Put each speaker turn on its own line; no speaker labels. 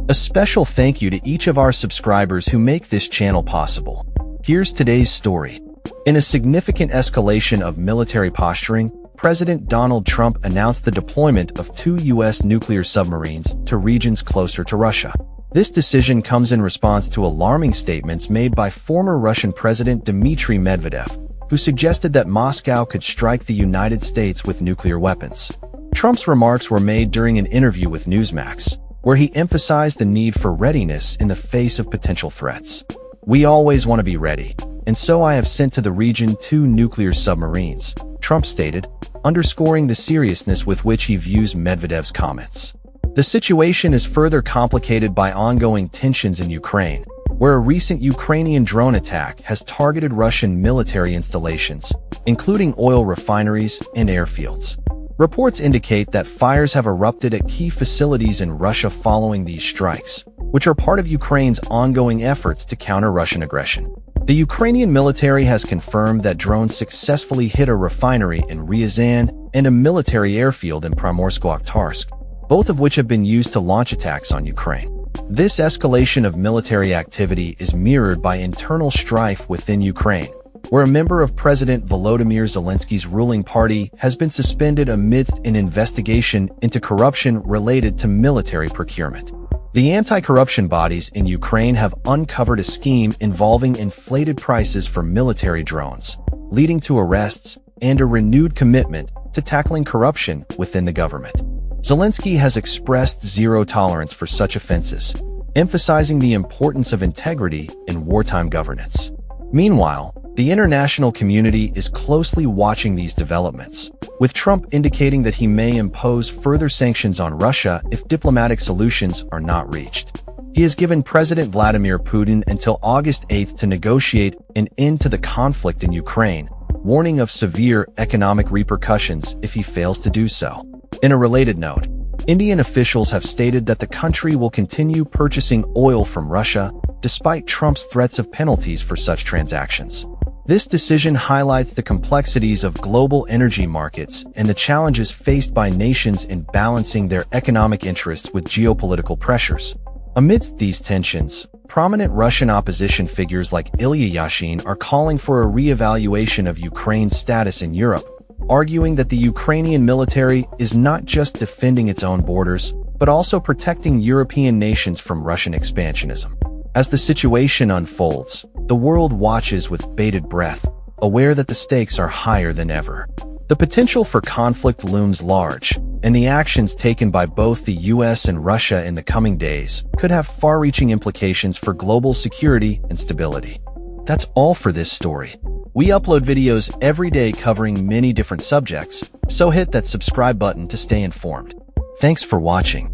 A special thank you to each of our subscribers who make this channel possible. Here's today's story. In a significant escalation of military posturing, President Donald Trump announced the deployment of 2 U.S. nuclear submarines to regions closer to Russia. This decision comes in response to alarming statements made by former Russian President Dmitry Medvedev, who suggested that Moscow could strike the United States with nuclear weapons. Trump's remarks were made during an interview with Newsmax, where he emphasized the need for readiness in the face of potential threats. "We always want to be ready, and so I have sent to the region 2 nuclear submarines," Trump stated, underscoring the seriousness with which he views Medvedev's comments. The situation is further complicated by ongoing tensions in Ukraine, where a recent Ukrainian drone attack has targeted Russian military installations, including oil refineries and airfields. Reports indicate that fires have erupted at key facilities in Russia following these strikes, which are part of Ukraine's ongoing efforts to counter Russian aggression. The Ukrainian military has confirmed that drones successfully hit a refinery in Ryazan and a military airfield in Primorsko-Akhtarsk, both of which have been used to launch attacks on Ukraine. This escalation of military activity is mirrored by internal strife within Ukraine, where a member of President Volodymyr Zelensky's ruling party has been suspended amidst an investigation into corruption related to military procurement. The anti-corruption bodies in Ukraine have uncovered a scheme involving inflated prices for military drones, leading to arrests and a renewed commitment to tackling corruption within the government. Zelensky has expressed zero tolerance for such offenses, emphasizing the importance of integrity in wartime governance. Meanwhile, the international community is closely watching these developments, with Trump indicating that he may impose further sanctions on Russia if diplomatic solutions are not reached. He has given President Vladimir Putin until August 8 to negotiate an end to the conflict in Ukraine, warning of severe economic repercussions if he fails to do so. In a related note, Indian officials have stated that the country will continue purchasing oil from Russia, despite Trump's threats of penalties for such transactions. This decision highlights the complexities of global energy markets and the challenges faced by nations in balancing their economic interests with geopolitical pressures. Amidst these tensions, prominent Russian opposition figures like Ilya Yashin are calling for a re-evaluation of Ukraine's status in Europe, arguing that the Ukrainian military is not just defending its own borders, but also protecting European nations from Russian expansionism. As the situation unfolds, the world watches with bated breath, aware that the stakes are higher than ever. The potential for conflict looms large, and the actions taken by both the US and Russia in the coming days could have far-reaching implications for global security and stability. That's all for this story. We upload videos every day covering many different subjects, so hit that subscribe button to stay informed. Thanks for watching.